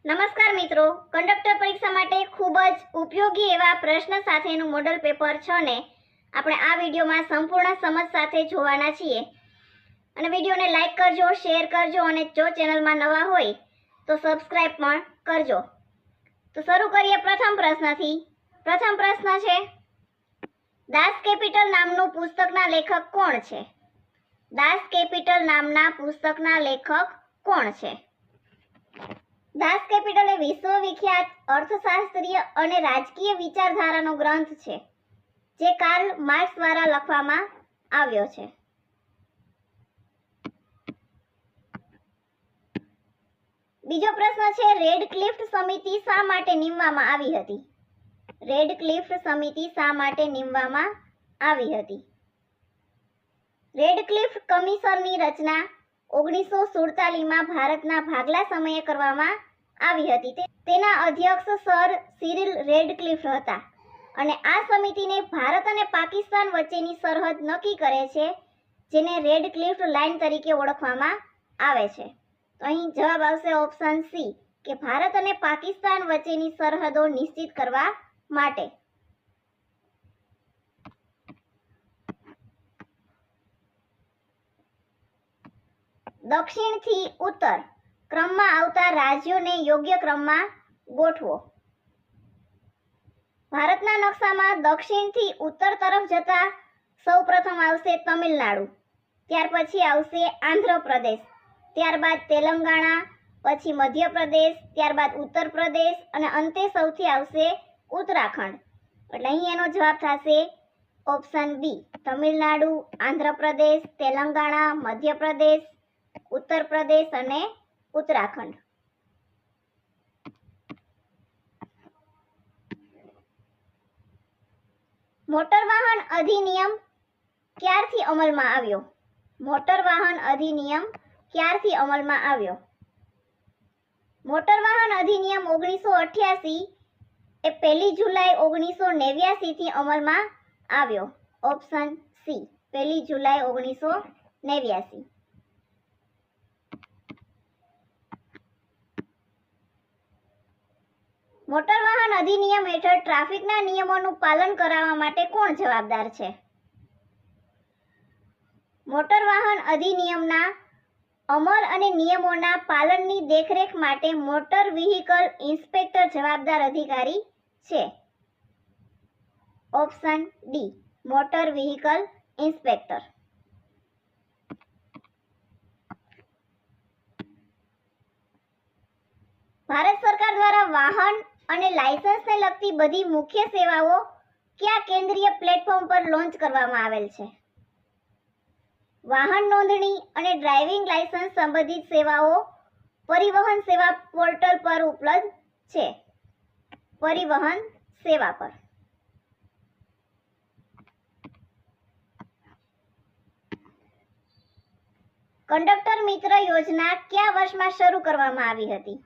નમસ્કાર મિત્રો, કંડક્ટર પરીક્ષા માટે ખૂબ જ ઉપયોગી એવા પ્રશ્ન સાથેનું મોડલ પેપર 6 ને આપણે આ વિડીયોમાં સંપૂર્ણ સમજ સાથે જોવાના છીએ. અને વિડીયોને લાઈક કરજો, શેર કરજો અને જો ચેનલમાં નવા હોય તો સબસ્ક્રાઇબ પણ કરજો. તો શરૂ કરીએ પ્રથમ પ્રશ્નથી. પ્રથમ પ્રશ્ન છે, દાસ કેપિટલ નામનું પુસ્તકના લેખક કોણ છે? દાસ કેપિટલ નામના પુસ્તકના લેખક કોણ છે? દાસ કેપિટલ એ વિશ્વવિખ્યાત અર્થશાસ્ત્રીય અને રાજકીય વિચારધારાનો ગ્રંથ છે જે કાર્લ માર્ક્સ દ્વારા લખવામાં આવ્યો છે. બીજો પ્રશ્ન છે, રેડક્લિફ સમિતિ શા માટે નીમવામાં આવી હતી? રેડક્લિફ સમિતિ શા માટે નીમવામાં આવી હતી? રેડક્લિફ કમિશનની રચના 1947માં ભારતના ભાગલા સમયે કરવામાં આવી હતી. તેના અધ્યક્ષ સર સિરિલ રેડક્લિફ હતા અને આ સમિતિને ભારત અને પાકિસ્તાન વચ્ચેની સરહદ નક્કી કરે છે જેને રેડક્લિફ લાઇન તરીકે ઓળખવામાં આવે છે. તો અહીં જવાબ આવશે ઓપ્શન સી કે ભારત અને પાકિસ્તાન વચ્ચેની સરહદો નિશ્ચિત કરવા માટે. દક્ષિણથી ઉત્તર ક્રમમાં આવતા રાજ્યોને યોગ્ય ક્રમમાં ગોઠવો. ભારતના નકશામાં દક્ષિણથી ઉત્તર તરફ જતા સૌપ્રથમ આવશે તમિલનાડુ, ત્યાર પછી આવશે આંધ્રપ્રદેશ, ત્યારબાદ તેલંગાણા, પછી મધ્યપ્રદેશ, ત્યારબાદ ઉત્તર પ્રદેશ અને અંતે સૌથી આવશે ઉત્તરાખંડ. એટલે અહીં એનો જવાબ થશે ઓપ્શન બી, તમિલનાડુ, આંધ્રપ્રદેશ, તેલંગાણા, મધ્યપ્રદેશ, ઉત્તર પ્રદેશ અને ઉત્તરાખંડ. મોટર વાહન અધિનિયમ ક્યારથી અમલમાં આવ્યો? મોટર વાહન અધિનિયમ ક્યારથી અમલમાં આવ્યો? મોટર વાહન અધિનિયમ 1988 એ 1 જુલાઈ 1989 થી અમલમાં આવ્યો. ઓપ્શન સી, 1 જુલાઈ 1989. મોટર વાહન અધિનિયમ હેઠળ ટ્રાફિકના નિયમોનું પાલન કરાવવા માટે કોણ જવાબદાર છે? મોટર વાહન અધિનિયમના અમલ અને નિયમોના પાલનની દેખરેખ માટે મોટર વ્હીકલ ઇન્સ્પેક્ટર જવાબદાર અધિકારી છે. Option D, motor vehicle inspector. Bharat સરકાર દ્વારા વાહન અને લાયસન્સને લગતી બધી મુખ્ય સેવાઓ કયા કેન્દ્રીય પ્લેટફોર્મ પર લોન્ચ કરવામાં આવેલ છે? વાહન નોંધણી અને ડ્રાઇવિંગ લાયસન્સ સંબંધિત સેવાઓ પરિવહન સેવા પોર્ટલ પર ઉપલબ્ધ છે. પરિવહન સેવા પર. કંડક્ટર મિત્ર યોજના કયા વર્ષમાં શરૂ કરવામાં આવી હતી?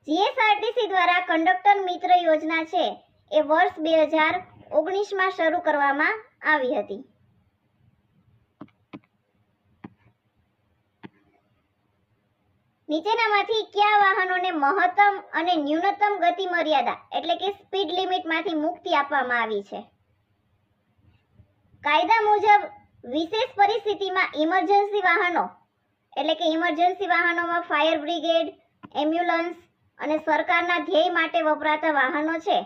જીએસઆરટીસી દ્વારા કંડક્ટર મિત્ર યોજના છે એ વર્ષ 2019માં શરૂ કરવામાં આવી હતી. નીચેનામાંથી કયા વાહનોને મહત્તમ અને ન્યૂનતમ ગતિ મર્યાદા એટલે કે સ્પીડ લિમિટમાંથી મુક્તિ આપવામાં આવી છે? કાયદા મુજબ વિશેષ પરિસ્થિતિમાં ઇમરજન્સી વાહનો એટલે કે ઇમરજન્સી વાહનોમાં ફાયર બ્રિગેડ, એમ્બ્યુલન્સ અને સરકારના ધ્યેય માટે વપરાતા વાહનો છે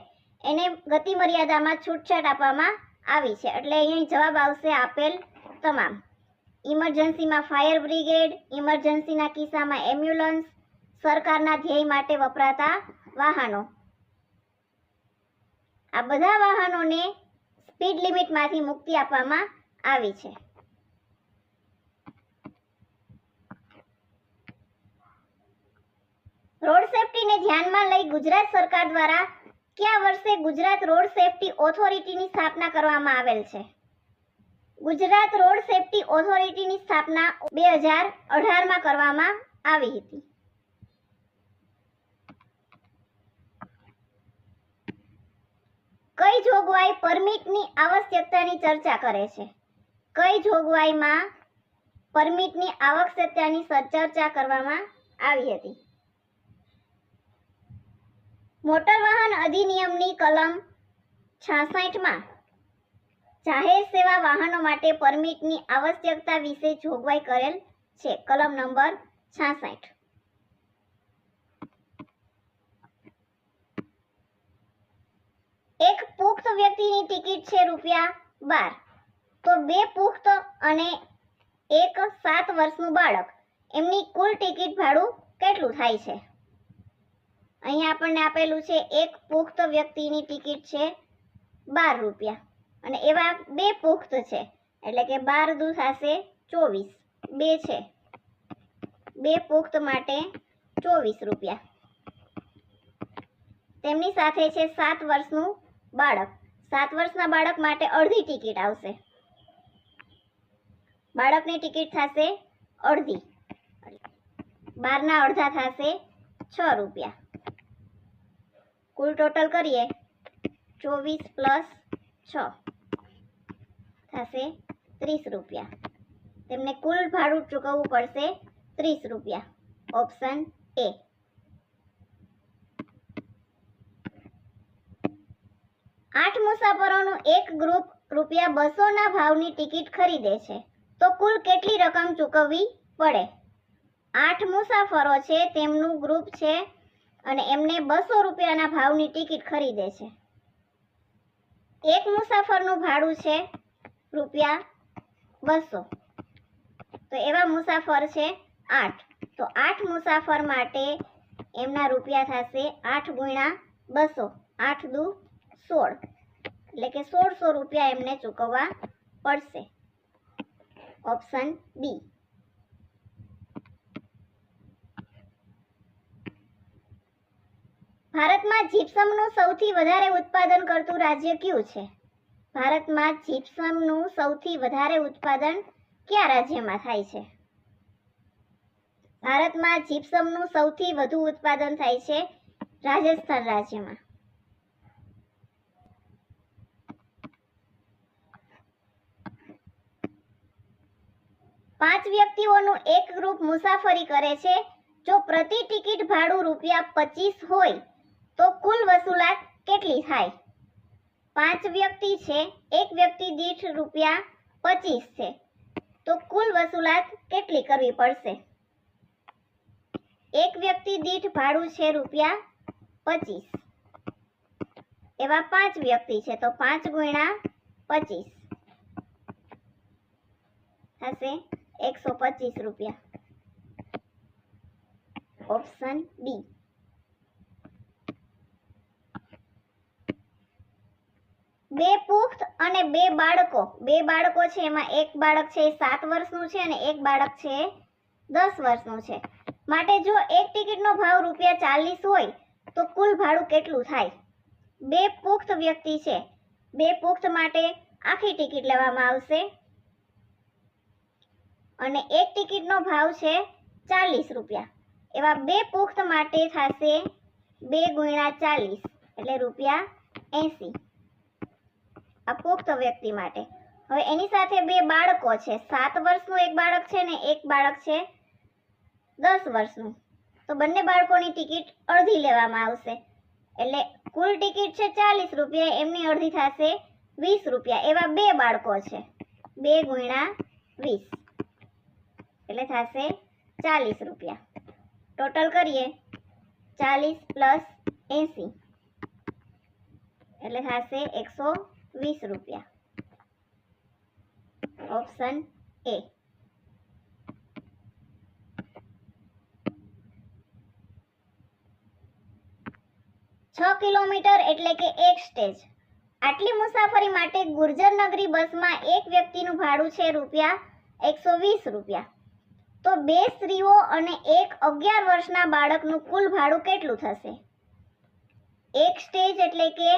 એને ગતિ મર્યાદામાં છૂટછાટ આપવામાં આવી છે. એટલે અહીં જવાબ આવશે આપેલ તમામ. ઇમરજન્સીમાં ફાયર બ્રિગેડ, ઇમરજન્સીના કિસ્સામાં એમ્બ્યુલન્સ, સરકારના ધ્યેય માટે વપરાતા વાહનો. આ બધા વાહનોને સ્પીડ લિમિટમાંથી મુક્તિ આપવામાં આવી છે. રોડ સેફટીને ધ્યાનમાં લઈ ગુજરાત સરકાર દ્વારા કયા વર્ષે ગુજરાત રોડ સેફટી ઓથોરિટીની સ્થાપના કરવામાં આવેલ છે? ગુજરાત રોડ સેફટી ઓથોરિટીની સ્થાપના 2018માં કરવામાં આવી હતી. કઈ જોગવાઈ પરમિટની આવશ્યકતાની ચર્ચા કરે છે? કઈ જોગવાઈમાં પરમિટની આવશ્યકતાની ચર્ચા કરવામાં આવી હતી? મોટર વાહન અધિનિયમની કલમ 66માં જાહેર સેવા વાહનો માટે પરમિટની આવશ્યકતા વિશે જોગવાઈ કરેલ છે. કલમ નંબર 66. એક પુખ્ત વ્યક્તિની ટિકિટ છે ₹12, તો 2 પુખ્ત અને એક 7 વર્ષનું બાળક એમની કુલ ટિકિટ ભાડું કેટલું થાય છે? અહીંયા આપણને આપેલું છે એક પુખ્ત વ્યક્તિની ટિકિટ છે ₹12 અને એવા 2 પુખ્ત છે એટલે કે 12 દુ થશે 24, 2 છે, 2 પુખ્ત માટે ₹24. તેમની સાથે છે 7 વર્ષનું બાળક. 7 વર્ષના બાળક માટે અડધી ટિકિટ આવશે. બાળકની ટિકિટ થશે અડધી, 12 ના અડધા થશે ₹6. કુલ ટોટલ કરીએ 24 પ્લસ 6 થશે ₹30. તેમને કુલ ભાડું ચૂકવવું પડશે ₹30. Option A. આઠ મુસાફરોનું એક ગ્રુપ ₹200 ના ભાવની ટિકિટ ખરીદે છે તો કુલ કેટલી રકમ ચૂકવવી પડે? 8 મુસાફરો છે, તેમનું ગ્રુપ છે અને એમને ₹200 ના ભાવની ટિકિટ ખરીદે છે. એક મુસાફરનું ભાડું છે ₹200, તો એવા મુસાફર છે 8, તો 8 મુસાફર માટે એમના રૂપિયા થશે 8 ગુણ્યા 200, 8 દુ 16, એટલે કે ₹1600 એમને ચૂકવવા પડશે. Option B. ભારતમાં જીપ્સમનું સૌથી વધારે ઉત્પાદન કરતું રાજ્ય કયું છે? ભારતમાં જીપ્સમનું સૌથી વધારે ઉત્પાદન કયા રાજ્યમાં થાય છે? ભારતમાં જીપ્સમનું સૌથી વધુ ઉત્પાદન થાય છે રાજસ્થાન રાજ્યમાં. પાંચ વ્યક્તિઓનું એક ગ્રુપ મુસાફરી કરે છે. જો પ્રતિ ટિકિટ ભાડું ₹25 હોય તો કુલ વસૂલાત કેટલી થાય? 5 વ્યક્તિ છે, એક વ્યક્તિ દીઠ ₹25 છે, તો કુલ વસૂલાત કેટલી કરવી પડશે? એક વ્યક્તિ દીઠ ભાડું છે ₹25, એવા 5 વ્યક્તિ છે, તો 5 ગુણ્યા 25 થશે ₹125. Option B. બે પુખ્ત અને બે બાળકો છે, એમાં એક બાળક છે 7 વર્ષનું છે અને એક બાળક છે 10 વર્ષનું છે. માટે જો એક ટિકિટનો ભાવ ₹40 હોય તો કુલ ભાડું કેટલું થાય? બે પુખ્ત વ્યક્તિ છે, બે પુખ્ત માટે આખી ટિકિટ લેવામાં આવશે અને એક ટિકિટનો ભાવ છે ₹40. એવા બે પુખ્ત માટે થશે 2 ગુણ્યા 40 એટલે ₹80. આ પુખ્ત વ્યક્તિ માટે. હવે એની સાથે બે બાળકો છે, 7 વર્ષનું એક બાળક છે ને એક બાળક છે 10 વર્ષનું, તો બંને બાળકોની ટિકિટ અડધી લેવામાં આવશે એટલે કુલ ટિકિટ છે ₹40, એમની અડધી થશે ₹20. એવા બે બાળકો છે, 2 ગુણ્યા 20 એટલે થશે ₹40. ટોટલ કરીએ 40 પ્લસ 80 એટલે થશે ₹120. Option A. કિલોમીટર એટલે કે એક સ્ટેજ. આટલી મુસાફરી માટે ગુર્જર નગરી બસમાં એક વ્યક્તિનું ભાડું છે ₹120. તો બે સ્ત્રીઓ અને એક 11 વર્ષના બાળકનું કુલ ભાડું કેટલું થશે? એક સ્ટેજ એટલે કે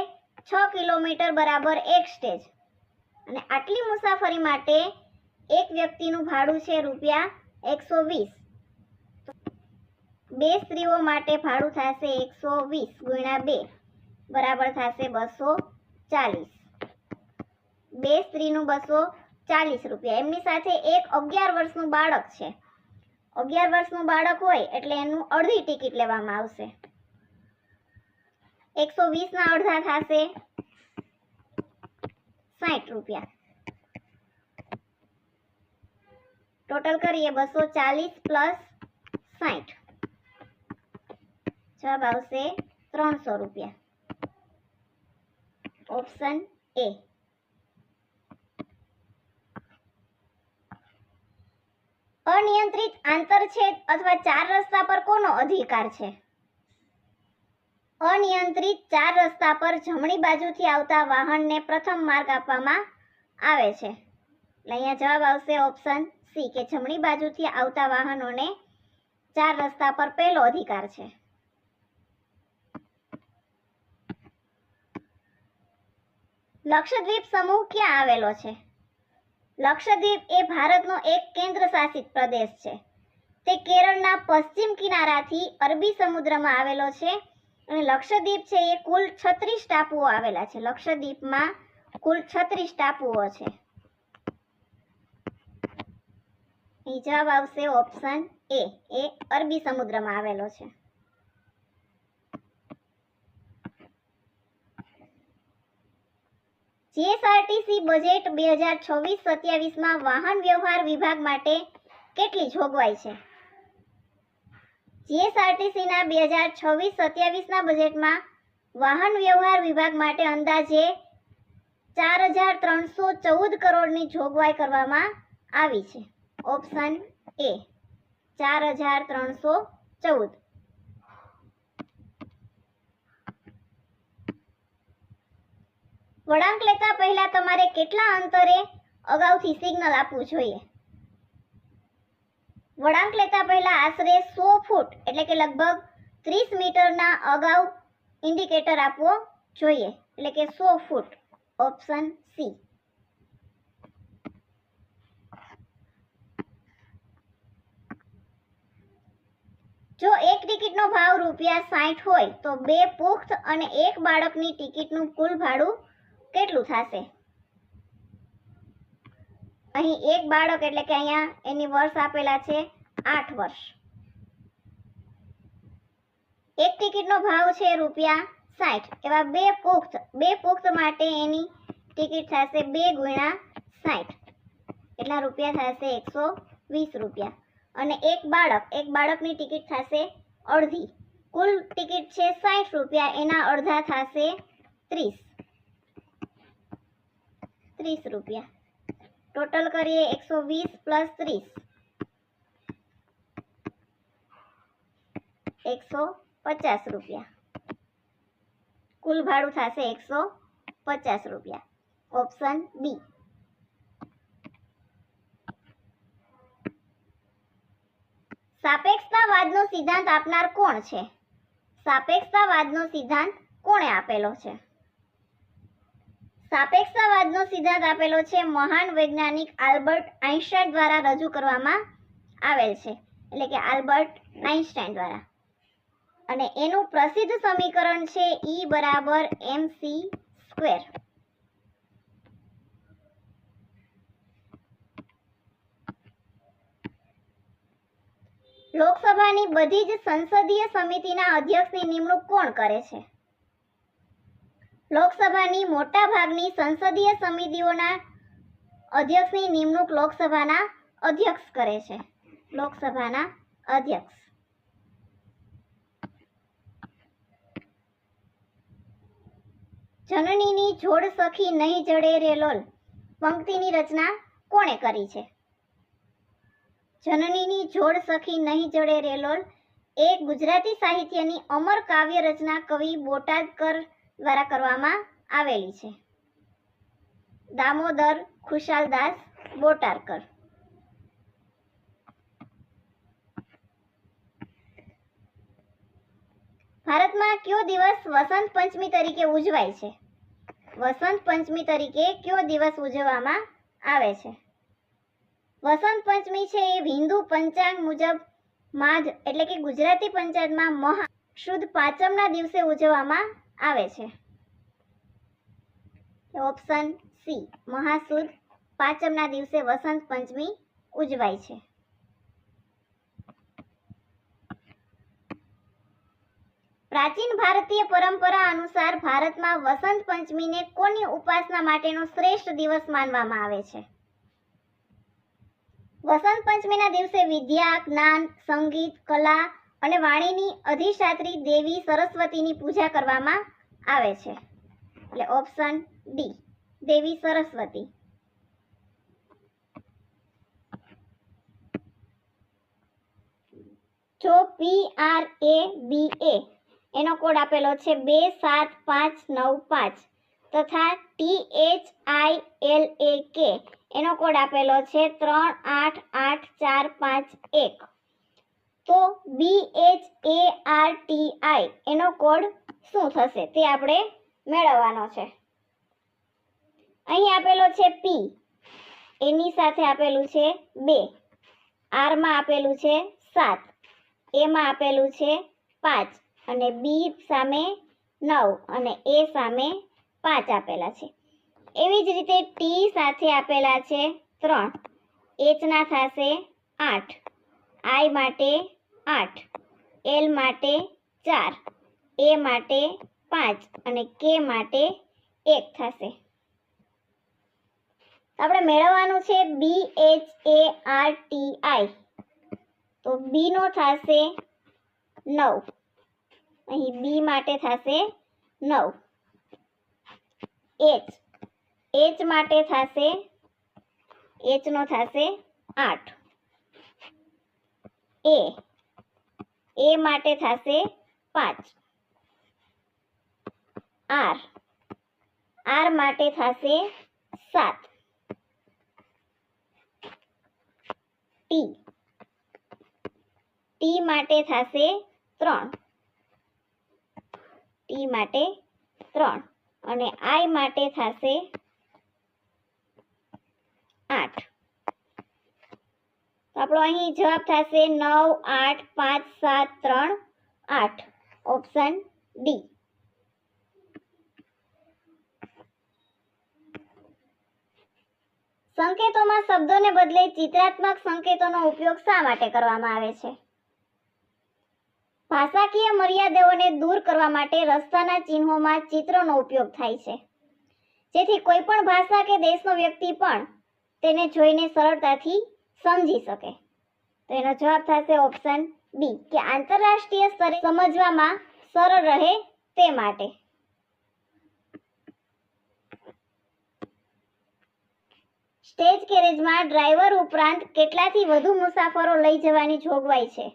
6 કિલોમીટર બરાબર એક સ્ટેજ અને આટલી મુસાફરી માટે એક વ્યક્તિનું ભાડું છે ₹120. બે સ્ત્રીઓ માટે ભાડું થશે 120 ગુણ્યા 2 બરાબર થશે ₹240. બે સ્ત્રીનું ₹240. એમની સાથે એક 11 વર્ષનું બાળક છે. 11 વર્ષનું બાળક હોય એટલે એનું અડધી ટિકિટ લેવામાં આવશે. 120 ના અડધા થશે 60 રૂપિયા. ટોટલ કરીએ 240 પ્લસ 60, જવાબ આવશે 300 રૂપિયા. Option A. અનિયંત્રિત આંતરછેદ અથવા ચાર રસ્તા પર કોનો અધિકાર છે? અનિયંત્રિત ચાર રસ્તા પર જમણી બાજુથી આવતા વાહનને પ્રથમ માર્ગ આપવામાં આવે છે. એટલે અહીંયા જવાબ આવશે ઓપ્શન સી કે જમણી બાજુથી આવતા વાહનોને ચાર રસ્તા પર પહેલો અધિકાર છે. લક્ષદ્વીપ સમૂહ ક્યાં આવેલો છે? લક્ષદ્વીપ એ ભારતનો એક કેન્દ્ર શાસિત પ્રદેશ છે. તે કેરળના પશ્ચિમ કિનારાથી અરબી સમુદ્રમાં આવેલો છે અને લક્ષદ્વીપ છે એ કુલ 36 ટાપુઓ આવેલા છે. લક્ષદ્વીપમાં કુલ 36 ટાપુઓ છે. અહીં જવાબ આવશે ઓપ્શન એ અરબી સમુદ્રમાં આવેલો છે. જીએસઆરટીસી બજેટ 2026-27 માં વાહન વ્યવહાર વિભાગ માટે કેટલી જોગવાઈ છે? જીએસઆરટીસીના 2026-27 ના બજેટમાં વાહન વ્યવહાર વિભાગ માટે અંદાજે 4314 કરોડની જોગવાઈ કરવામાં આવી છે. Option A 4314. વળાંક લેતા પહેલા તમારે કેટલા અંતરે અગાઉથી સિગ્નલ આપવું જોઈએ? વળાંક લેતા પહેલા આશરે 100 ફૂટ એટલે કે લગભગ 30 મીટરના અગાઉ ઇન્ડિકેટર આપવો જોઈએ, એટલે કે 100 ફૂટ. Option C. જો એક ટિકિટનો ભાવ ₹60 હોય તો 2 પુખ્ત અને 1 બાળકની ટિકિટનું કુલ ભાડું કેટલું થશે? અહીં 1 બાળક એટલે કે અહીંયા એની વર્ષ આપેલા છે 8 વર્ષ. એક ટિકિટનો ભાવ છે ₹60. એવા 2 પુખ્ત માટે એની ટિકિટ થશે 2 ગુણ્યા 60, એટલા રૂપિયા થશે 120 રૂપિયા. અને એક બાળકની ટિકિટ થશે અડધી. કુલ ટિકિટ છે 60 રૂપિયા, એના અડધા થશે 30 રૂપિયા. ટોટલ કરીએ 120 પ્લસ 30, 150 રૂપિયા. કુલ ભાડું થશે 150 રૂપિયા. Option B. સાપેક્ષતાવાદનો સિદ્ધાંત આપનાર કોણ છે? સાપેક્ષતાવાદનો સિદ્ધાંત કોણે આપેલો છે? સાપેક્ષતાવાદનો સિદ્ધાંત આપેલો છે મહાન વૈજ્ઞાનિક આલ્બર્ટ આઇન્સ્ટાઈન દ્વારા રજૂ કરવામાં આવેલ છે, એટલે કે આલ્બર્ટ આઇન્સ્ટાઈન દ્વારા. અને એનું પ્રસિદ્ધ સમીકરણ છે E = mc². લોકસભાની બધી જ સંસદીય સમિતિના અધ્યક્ષની નિમણૂક કોણ કરે છે? લોકસભાની મોટા ભાગની સંસદીય સમિતિઓના અધ્યક્ષની નિમણૂક લોકસભાના અધ્યક્ષ કરે છે. લોકસભાના અધ્યક્ષ. જનનીની જોડ સખી નહીં જડે રે લોલ પંક્તિની રચના કોણે કરી છે? જનનીની જોડ સખી નહીં જડે રે લોલ એ ગુજરાતી સાહિત્યની અમર કાવ્ય રચના કવિ બોટાદકર દ્વારા કરવામાં આવેલી છે. દામોદર ખુશાલદાસ બોટાદકર. ભારતમાં કયો દિવસ વસંત પંચમી તરીકે ઉજવાય છે? વસંત પંચમી તરીકે કયો દિવસ ઉજવવામાં આવે છે? વસંત પંચમી છે એ હિન્દુ પંચાંગ મુજબ માઘ એટલે કે ગુજરાતી પંચાંગમાં મહા શુદ્ધ પાંચમના દિવસે ઉજવવામાં આવે છે. ઓપ્શન સી મહાસુદ પાંચમના દિવસે વસંત પંચમી ઉજવાય છે. પ્રાચીન ભારતીય પરંપરા અનુસાર ભારતમાં વસંત પંચમીને કોની ઉપાસના માટેનો શ્રેષ્ઠ દિવસ માનવામાં આવે છે? વસંત પંચમીના દિવસે વિદ્યા, જ્ઞાન, સંગીત, કલા અને વાણીની અધિષ્ઠાત્રી દેવી સરસ્વતીની પૂજા કરવામાં આવે છે. એટલે ઓપ્શન ડી, દેવી સરસ્વતી. જો PRABA એનો કોડ આપેલો છે 27595 તથા THILAK એનો કોડ આપેલો છે 388451, તો BHARTI એનો કોડ શું થશે તે આપણે મેળવવાનો છે. અહીં આપેલો છે P, એની સાથે આપેલું છે 2, R માં આપેલું છે 7, A માં આપેલું છે 5 અને B સામે 9 અને A સામે 5 આપેલા છે. એવી જ રીતે T સાથે આપેલા છે 3, H ના થશે 8, I માટે 8, L માટે 4, A માટે 5 અને K માટે 1 થશે. આપણે મેળવવાનું છે BHARTI, તો B નો થશે 9, અહીં B માટે થશે 9, H માટે થશે, H નો થશે 8, A માટે થશે 5, R માટે થશે 7, T માટે થશે 3, T માટે 3 અને I માટે થશે 8. તો આપણો અહીં જવાબ થશે 9, 8, 5, 7, 3, 8, ઓપ્શન ડી. સંકેતોમાં શબ્દોને બદલે ચિત્રાત્મક સંકેતોનો ઉપયોગ શા માટે કરવામાં આવે છે? ભાષાકીય મર્યાદાઓને દૂર કરવા માટે રસ્તાના ચિહ્નોમાં ચિત્રનો ઉપયોગ થાય છે, જેથી કોઈ પણ ભાષા કે દેશનો વ્યક્તિ પણ તેને જોઈને સરળતાથી સમજી શકે. તો એનો જવાબ થશે ઓપ્શન બી, કે આંતરરાષ્ટ્રીય સ્તરે સમજવામાં સરળ રહે તે માટે. સ્ટેજ કેરેજમાં ડ્રાઈવર ઉપરાંત કેટલાથી વધુ મુસાફરો લઈ જવાની જોગવાઈ છે?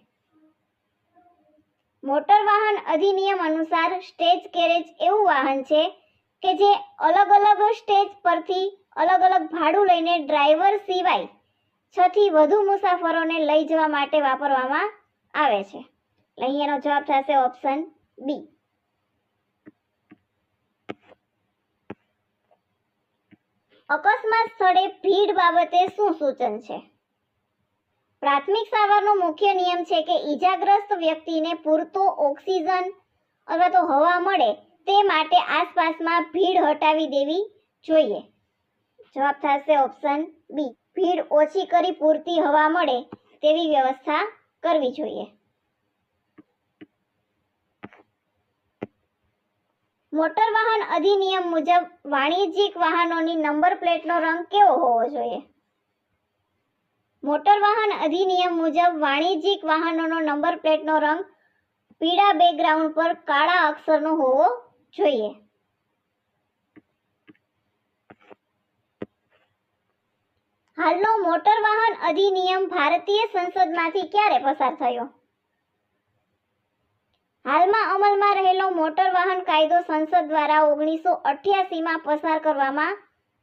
મોટર વાહન અધિનિયમ અનુસાર સ્ટેજ કેરેજ એવું વાહન છે કે જે અલગ અલગ સ્ટેજ પરથી અલગ અલગ ભાડું લઈને ડ્રાઈવર સિવાય 6 થી વધુ મુસાફરોને લઈ જવા માટે વાપરવામાં આવે છે. અહીં એનો જવાબ થશે ઓપ્શન બી. અકસ્માત સ્થળે ભીડ બાબતે શું સૂચન છે? પ્રાથમિક સારવારનો મુખ્ય નિયમ છે કે ઈજાગ્રસ્ત વ્યક્તિને પૂરતો ઓક્સિજન અથવા તો હવા મળે તે માટે આસપાસમાં ભીડ હટાવી દેવી જોઈએ. જવાબ થશે ઓપ્શન બી, ભીડ ઓછી કરી પૂરતી હવા મળે તેવી વ્યવસ્થા કરવી જોઈએ. મોટર વાહન અધિનિયમ મુજબ વાણિજ્યિક વાહનોની નંબર પ્લેટનો રંગ કેવો હોવો જોઈએ? મોટર વાહન અધિનિયમ મુજબ વાણિજ્યિક વાહનોનો નંબર પ્લેટનો રંગ પીળા બેકગ્રાઉન્ડ પર કાળા અક્ષરનો હોવો જોઈએ. હાલનો મોટર વાહન અધિનિયમ ભારતીય સંસદમાંથી ક્યારે પસાર થયો? હાલમાં અમલમાં રહેલો મોટર વાહન કાયદો સંસદ દ્વારા 1988માં પસાર કરવામાં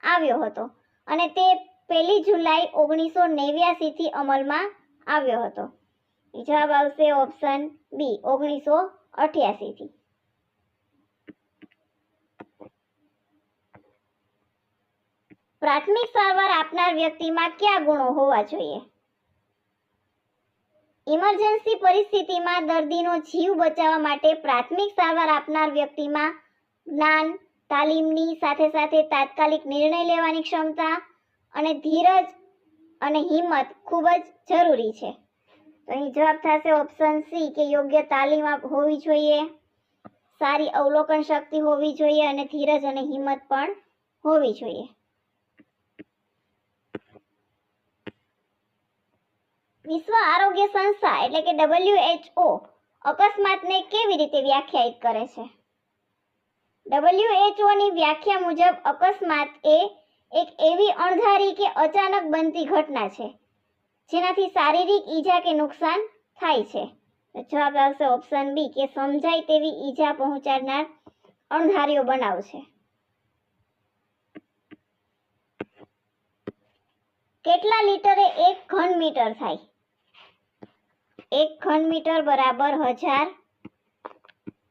આવ્યો હતો અને તે 1 જુલાઈ 1989 થી અમલમાં આવ્યો હતો. જવાબ આવશે ઓપ્શન બી, 1988 થી. પ્રાથમિક સારવાર આપનાર વ્યક્તિમાં કયા ગુણો હોવા જોઈએ? ઇમરજન્સી પરિસ્થિતિમાં દર્દીનો જીવ બચાવવા માટે પ્રાથમિક સારવાર આપનાર વ્યક્તિમાં જ્ઞાન, તાલીમની સાથે સાથે તાત્કાલિક નિર્ણય લેવાની ક્ષમતા અને ધીરજ અને હિંમત ખૂબ જ જરૂરી છે. તો અહીં જવાબ થશે ઓપ્શન સી, કે યોગ્ય તાલીમ હોવી જોઈએ, સારી અવલોકન શક્તિ હોવી જોઈએ અને ધીરજ અને હિંમત પણ હોવી જોઈએ. વિશ્વ આરોગ્ય સંસ્થા એટલે કે WHO અકસ્માતને કેવી રીતે વ્યાખ્યાયિત કરે છે? WHO ની વ્યાખ્યા મુજબ અકસ્માત એ એક એવી અણધારી કે અચાનક બનતી ઘટના છે જેનાથી શારીરિક ઈજા કે નુકસાન થાય છે. જવાબ આવશે ઓપ્શન બી કે સમજાય તેવી ઈજા પહોંચાડનાર અણધાર્યો બનાવ છે. કેટલા લીટરે 1 ઘન મીટર થાય? 1 ઘન મીટર બરાબર 1000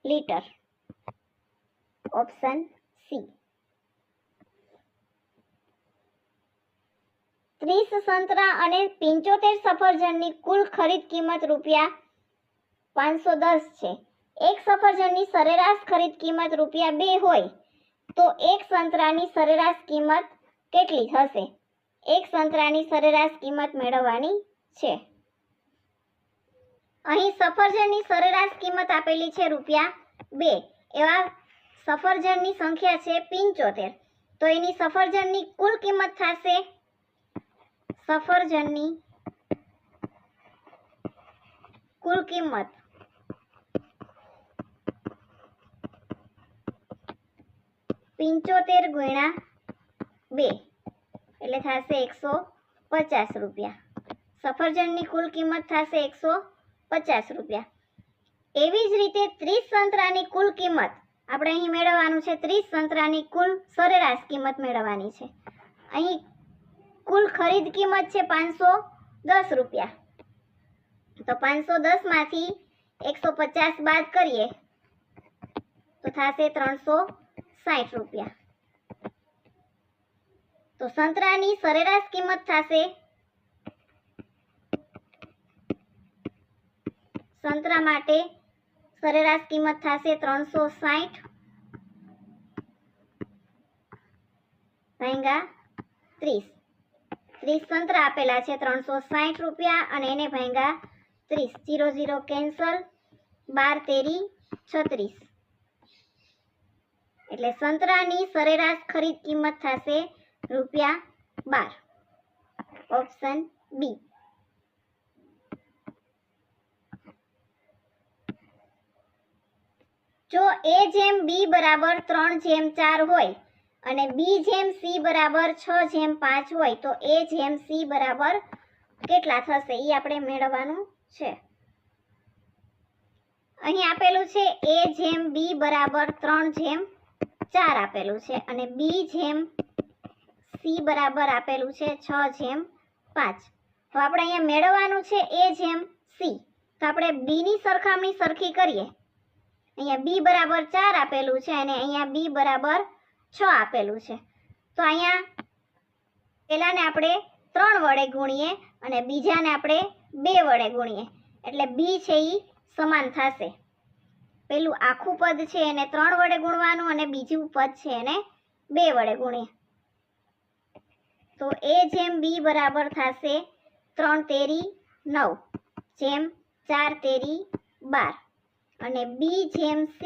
લીટર. Option C. 30 સંતરા અને 75 સફરજનની કુલ ખરીદ કિંમત રૂપિયા 510 છે. એક સફરજનની સરેરાશ ખરીદ કિંમત રૂપિયા 2 હોય તો એક સંતરાની સરેરાશ કિંમત કેટલી થશે? એક સંતરાની સરેરાશ કિંમત મેળવવાની છે. અહીં સફરજનની સરેરાશ કિંમત આપેલી છે રૂપિયા 2. એવા સફરજનની સંખ્યા છે 75, તો એની સફરજનની કુલ કિંમત થશે સફરજનની કુલ કિંમત 75 ગુણ્યા 2 એટલે થશે 150 રૂપિયા. સફરજનની કુલ કિંમત થશે 150 રૂપિયા. એવી જ રીતે 30 સંતરાની કુલ કિંમત આપણે અહીં મેળવવાનું છે. 30 સંતરાની કુલ સરેરાશ કિંમત મેળવવાની છે. અહીં કુલ ખરીદ કિંમત છે 510 રૂપિયા. તો 510 માંથી 150 બાદ કરીએ તો થશે 360 રૂપિયા. તો સંતરાની સરેરાશ કિંમત થશે, સંતરા માટે સરેરાશ કિંમત થશે 360 ભાગ્યા 30. 30 સંતરા આપેલા છે 360 રૂપિયા અને એને ભાગ્યા 30. 0 0 કેન્સલ, 12 તેરી 36 એટલે સંતરાની સરેરાશ ખરીદ કિંમત થશે રૂપિયા 12. Option B. જો A/B બરાબર 3/4 હોય અને B/C બરાબર 6/5 હોય તો A/C બરાબર કેટલા થશે એ આપણે મેળવવાનું છે. અહીં આપેલું છે A/B બરાબર 3/4 આપેલું છે અને B/C બરાબર આપેલું છે 6/5. તો આપણે અહીંયા મેળવવાનું છે A/C. તો આપણે B ની સરખામણી સરખી કરીએ. અહીંયા B બરાબર 4 આપેલું છે અને અહીંયા B બરાબર 6 આપેલું છે. તો અહીંયા પહેલાને આપણે 3 વડે ગુણીએ અને બીજાને આપણે 2 વડે ગુણીએ એટલે B છે એ સમાન થશે. પેલું આખું પદ છે એને 3 વડે ગુણવાનું અને બીજું પદ છે એને 2 વડે ગુણીએ. તો A/B બરાબર થશે 3 તેરી 9 જેમ 4 તેરી 12 અને B/C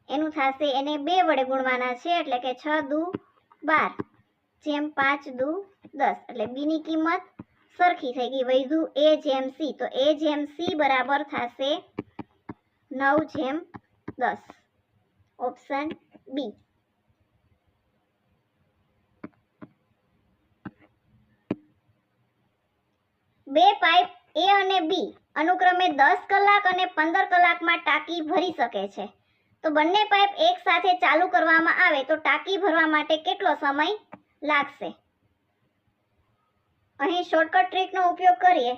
એનું થશે એને 2 વડે ગુણવાના છે એટલે કે 6 દુ 12 જેમ 5 દુ 10 એટલે B ની કિંમત સરખી થઈ ગઈ. વધ્યું A/C. તો A/C બરાબર થશે 9/10. Option B. બે પાઇપ A અને B અનુક્રમે 10 કલાક અને 15 કલાકમાં ટાંકી ભરી શકે છે. તો બંને પાઇપ એક સાથે ચાલુ કરવામાં આવે તો ટાંકી ભરવા માટે કેટલો સમય લાગશે? અહીં શોર્ટકટ ટ્રીકનો ઉપયોગ કરીએ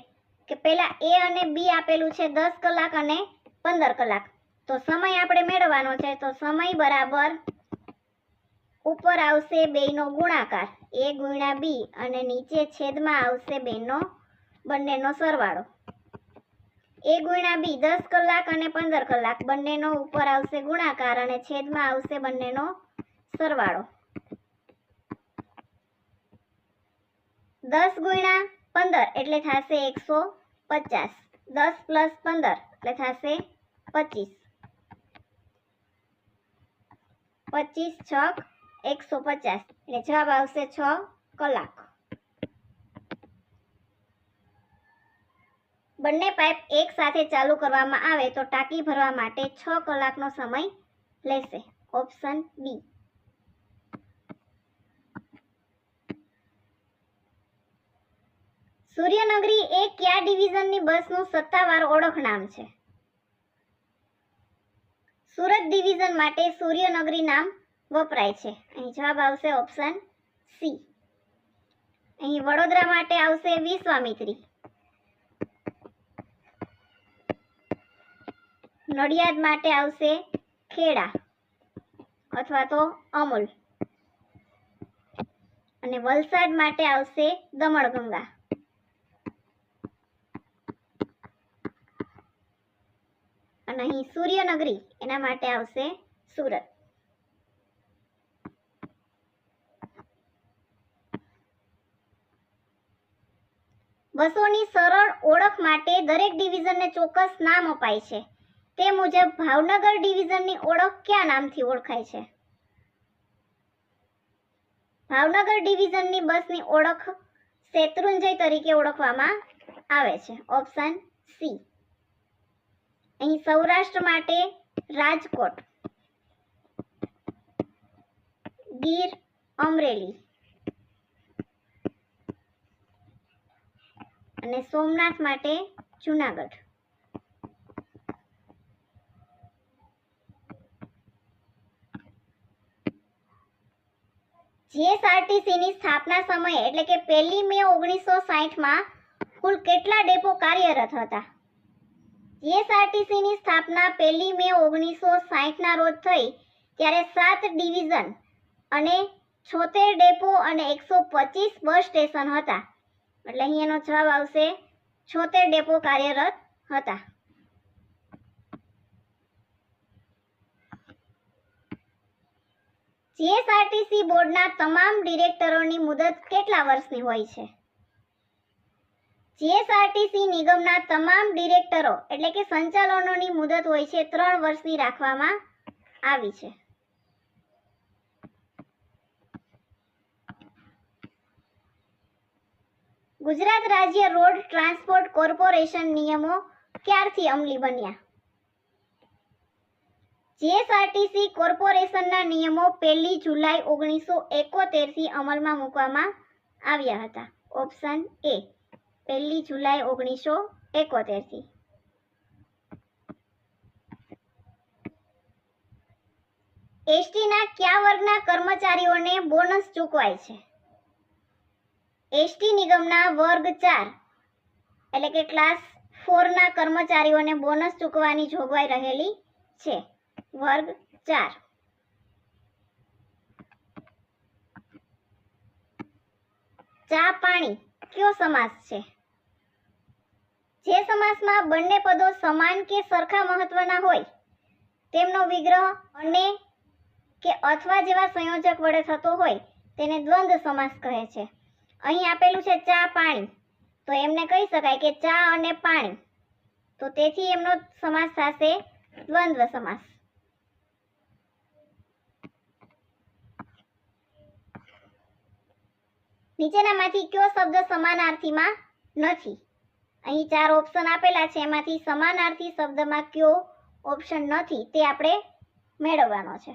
કે પહેલા A અને B આપેલું છે 10 કલાક અને 15 કલાક. તો સમય આપણે મેળવવાનો છે. તો સમય બરાબર ઉપર આવશે 2 નો ગુણાકાર A ગુણ્યા B અને નીચે છેદમાં આવશે બંનેનો સરવાળો. A ગુણ્યા B 10 કલાક અને 15 કલાક બંનેનો ઉપર આવશે ગુણાકાર અને છેદમાં આવશે બંનેનો સરવાળો. 10 ગુણ્યા 15 એટલે થશે 150. 10 પ્લસ 15 એટલે થશે 25. 25 છક 150 એટલે જવાબ આવશે 6 કલાક. બંને પાઇપ એક સાથે ચાલુ કરવામાં આવે તો ટાંકી ભરવા માટે 6 કલાકનો સમય લેશે. Option B. સૂર્યનગરી એ કયા ડિવિઝનની બસનું સત્તાવાર ઓળખ નામ છે? સુરત ડિવિઝન માટે સૂર્યનગરી નામ વપરાય છે. અહીં જવાબ આવશે ઓપ્શન સી. અહીં વડોદરા માટે આવશે વિશ્વામિત્રી. નડિયાદ માટે આવશે ખેડા અથવા તો અમૂલ અને વલસાડ માટે આવશે દમણગંગા. અને અહીં સૂર્યનગરી એના માટે આવશે સુરત. બસોની સરળ ઓળખ માટે દરેક ડિવિઝનને ચોક્કસ નામ અપાય છે. તે મુજબ ભાવનગર ડિવિઝનની ઓળખ કયા નામથી ઓળખાય છે? ભાવનગર ડિવિઝનની બસની ઓળખ શેત્રુંજય તરીકે ઓળખવામાં આવે છે. Option C. અહીં સૌરાષ્ટ્ર માટે રાજકોટ, ગીર, અમરેલી અને સોમનાથ માટે જૂનાગઢ. જીએસઆરટીસીની સ્થાપના સમયે એટલે કે 1 મે 1960માં કુલ કેટલા ડેપો કાર્યરત હતા? જીએસઆરટીસીની સ્થાપના 1 મે 1960ના રોજ થઈ ત્યારે 7 ડિવિઝન અને 76 ડેપો અને 125 બસ સ્ટેશન હતા. એટલે અહીં એનો જવાબ આવશે 76 ડેપો કાર્યરત હતા. જીએસઆરટીસી બોર્ડના તમામ ડિરેક્ટરોની મુદત કેટલા વર્ષની હોય છે? જીએસઆરટીસી નિગમના તમામ ડિરેક્ટરો એટલે કે સંચાલનોની મુદત હોય છે 3 વર્ષની રાખવામાં આવી છે. ગુજરાત રાજ્ય રોડ ટ્રાન્સપોર્ટ કોર્પોરેશન નિયમો ક્યારથી અમલી બન્યા? જીએસઆરટીસી કોર્પોરેશનના નિયમો 1 જુલાઈ 1971 થી અમલમાં મૂકવામાં આવ્યા હતા. Option A. 1 જુલાઈ 1971 થી. એસટીના કયા વર્ગના કર્મચારીઓને બોનસ ચૂકવાય છે? એસટી નિગમના વર્ગ 4 એટલે કે ક્લાસ 4 ના કર્મચારીઓને બોનસ ચૂકવવાની જોગવાઈ રહેલી છે. વર્ગ 4. ચા પાણી કયો સમાસ છે? જે સમાસમાં બંને પદો સમાન કે સરખા મહત્વના હોય તેમનો વિગ્રહ અને કે અથવા જેવા સંયોજક વડે થતો હોય તેને દ્વંદ્વ સમાસ કહે છે. અહીં આપેલું છે ચા પાણી, તો એમને કહી શકાય કે ચા અને પાણી, તો તેથી એમનો સમાસ થશે દ્વંદ્વ સમાસ. નીચેનામાંથી કયો શબ્દ સમાનાર્થીમાં નથી? અહીં 4 ઓપ્શન આપેલા છે, એમાંથી સમાનાર્થી શબ્દમાં કયો ઓપ્શન નથી તે આપણે મેળવવાનો છે.